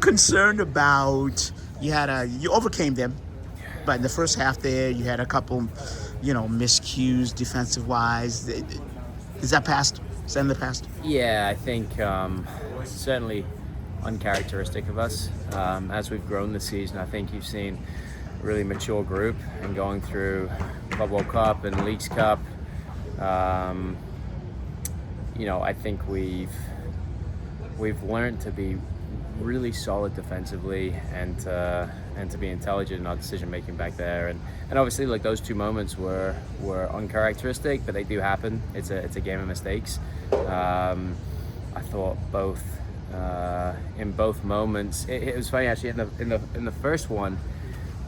Concerned about you overcame them, but in the first half there you had a couple, miscues defensive wise. Is that past? Is that in the past? Yeah, I think certainly uncharacteristic of us. As we've grown this season, I think you've seen a really mature group and going through Club World Cup and Leagues Cup. I think we've learned to be really solid defensively and to be intelligent in our decision making back there. And obviously, like, those two moments were uncharacteristic, but they do happen. It's a game of mistakes. I thought in both moments, it was funny actually. In the first one,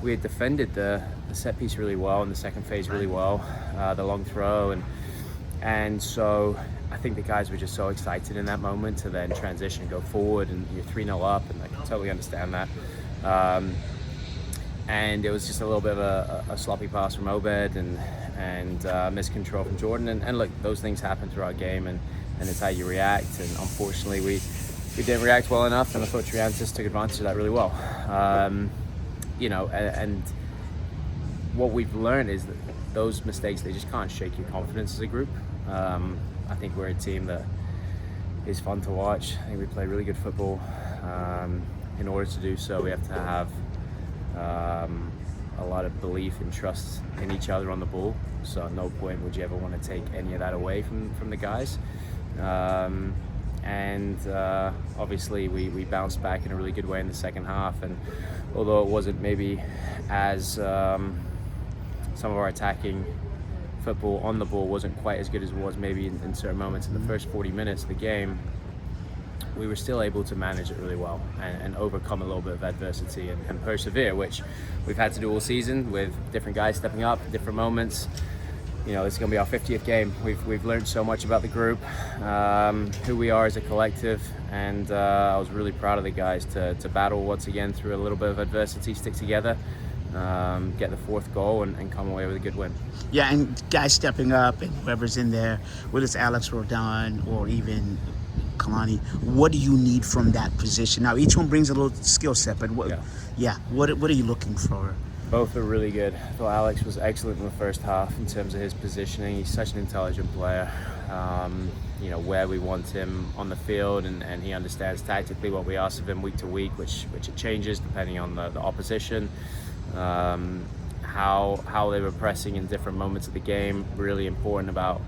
we had defended the set piece really well, and the second phase really well, the long throw, and so I think the guys were just so excited in that moment to then transition, go forward, and you're 3-0 up, and I can totally understand that. And it was just a little bit of a sloppy pass from Obed and miscontrol from Jordan. And look, those things happen throughout a game, and it's how you react. And unfortunately, we didn't react well enough, and I thought Triantis took advantage of that really well. And what we've learned is that those mistakes, they just can't shake your confidence as a group. I think we're a team that is fun to watch. I think we play really good football. In order to do so, we have to have a lot of belief and trust in each other on the ball. So at no point would you ever want to take any of that away from the guys. Obviously we bounced back in a really good way in the second half. And although it wasn't maybe as some of our attacking football on the ball wasn't quite as good as it was maybe in certain moments in the first 40 minutes of the game, we were still able to manage it really well and overcome a little bit of adversity and persevere, which we've had to do all season with different guys stepping up, different moments. This is going to be our 50th game. We've learned so much about the group, who we are as a collective, and I was really proud of the guys to battle once again through a little bit of adversity, stick together, get the fourth goal, and come away with a good win. Yeah, and guys stepping up, and whoever's in there, whether it's Alex Rodon or even Kalani, what do you need from that position? Now, each one brings a little skill set, but what are you looking for? Both are really good. I thought Alex was excellent in the first half in terms of his positioning. He's such an intelligent player. Where we want him on the field, and he understands tactically what we ask of him week to week, which it changes depending on the opposition. How they were pressing in different moments of the game, really important about,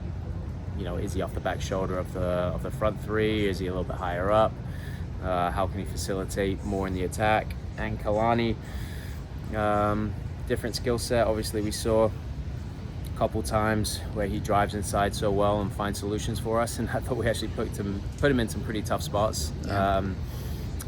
is he off the back shoulder of the front three? Is he a little bit higher up? How can he facilitate more in the attack? And Kalani, different skill set. Obviously, we saw a couple times where he drives inside so well and finds solutions for us, and I thought we actually put him in some pretty tough spots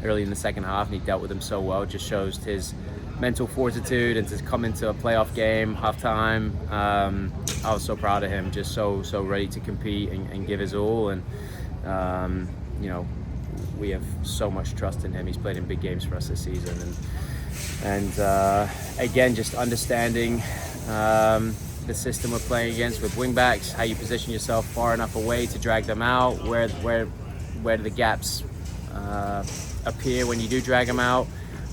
early in the second half, and he dealt with them so well. It just shows his mental fortitude, and to come into a playoff game, halftime, I was so proud of him, just so ready to compete and give his all. And we have so much trust in him. He's played in big games for us this season, and again, just understanding the system we're playing against with wingbacks, how you position yourself far enough away to drag them out, where do the gaps appear when you do drag them out.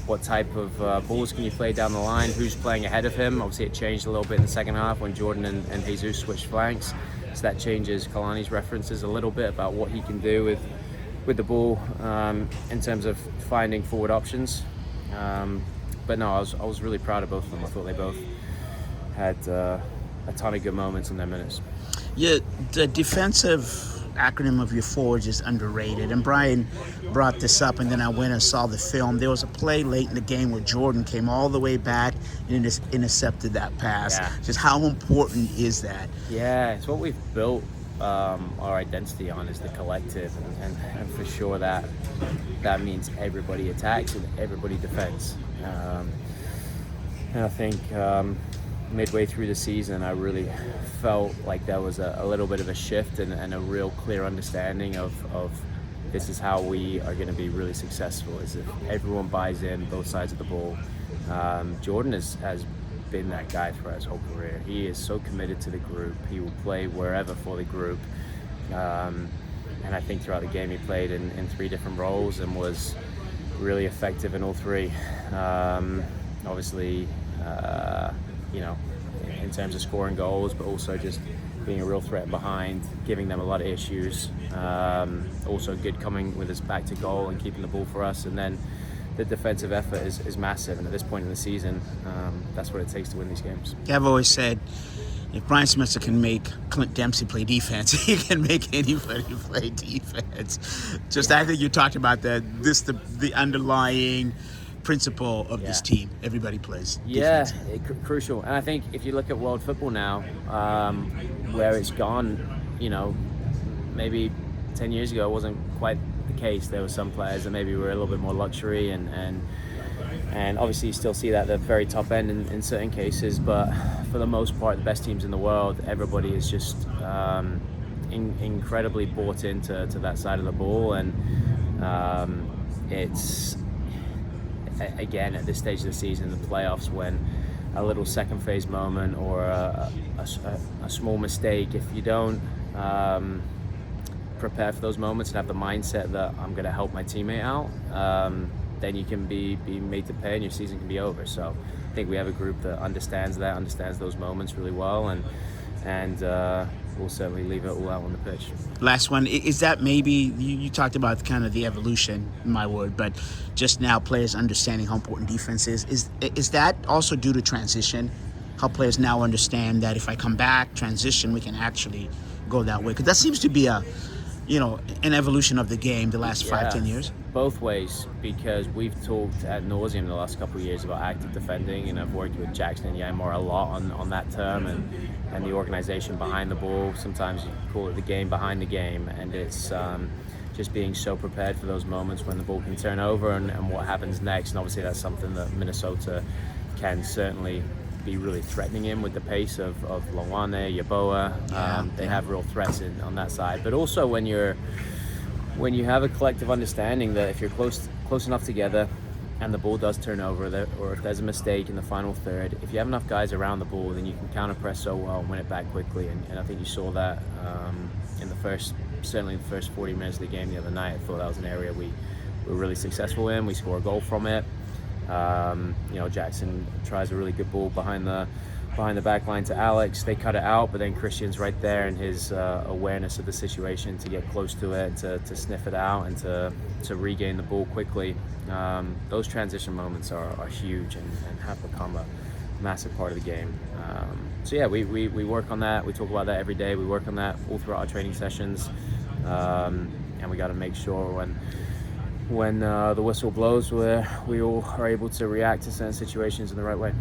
What type of balls can you play down the line? Who's playing ahead of him? Obviously, it changed a little bit in the second half when Jordan and Jesus switched flanks. So that changes Kalani's references a little bit about what he can do with the ball in terms of finding forward options. But no, I was really proud of both of them. I thought they both had a ton of good moments in their minutes. Yeah, the defensive acronym of your forwards is underrated, and Brian brought this up, and then I went and saw the film. There was a play late in the game where Jordan came all the way back and just intercepted that pass. Yeah. Just how important is that? Yeah, it's what we've built our identity on, is the collective, and for sure that means everybody attacks and everybody defends. And I think midway through the season, I really felt like there was a little bit of a shift and a real clear understanding of this is how we are going to be really successful, is if everyone buys in, both sides of the ball. Jordan has been that guy throughout his whole career. He is so committed to the group. He will play wherever for the group. And I think throughout the game he played in 3 different roles and was really effective in all three. Obviously, you know, in terms of scoring goals, but also just being a real threat behind, giving them a lot of issues. Also good coming with us back to goal and keeping the ball for us. And then the defensive effort is massive. And at this point in the season, that's what it takes to win these games. Yeah, I've always said, if Brian Smith can make Clint Dempsey play defense, he can make anybody play defense. I think you talked about that. The underlying principle of this team. Everybody plays defense. Crucial. And I think if you look at world football now, where it's gone, you know, maybe 10 years ago it wasn't quite the case. There were some players that maybe were a little bit more luxury, and obviously you still see that at the very top end in certain cases, but for the most part, the best teams in the world, everybody is just incredibly bought into that side of the ball. And it's, again, at this stage of the season, the playoffs, when a little second phase moment or a small mistake, if you don't prepare for those moments and have the mindset that I'm going to help my teammate out, then you can be made to pay and your season can be over. So I think we have a group that understands those moments really well, and we'll certainly leave it all out on the pitch. Last one, is that maybe, you talked about kind of the evolution, my word, but just now players understanding how important defense is that also due to transition? How players now understand that if I come back, transition, we can actually go that way? Because that seems to be an evolution of the game the last 5-10 years. Both ways, because we've talked ad nauseum the last couple of years about active defending, and I've worked with Jackson and Yanmar a lot on that term and the organization behind the ball. Sometimes you call it the game behind the game, and it's just being so prepared for those moments when the ball can turn over and what happens next. And obviously that's something that Minnesota can certainly be really threatening in with the pace of Longwane, Yeboah. They have real threats on that side. But also when you have a collective understanding that if you're close enough together and the ball does turn over, or if there's a mistake in the final third, if you have enough guys around the ball, then you can counter press so well and win it back quickly. And I think you saw that certainly in the first 40 minutes of the game the other night. I thought that was an area we were really successful in. We score a goal from it. Jackson tries a really good ball behind the back line to Alex. They cut it out, but then Christian's right there in his awareness of the situation to get close to it, to sniff it out, and to regain the ball quickly. Those transition moments are huge and have become a massive part of the game. We work on that. We talk about that every day. We work on that all throughout our training sessions, and we got to make sure when the whistle blows, we all are able to react to certain situations in the right way.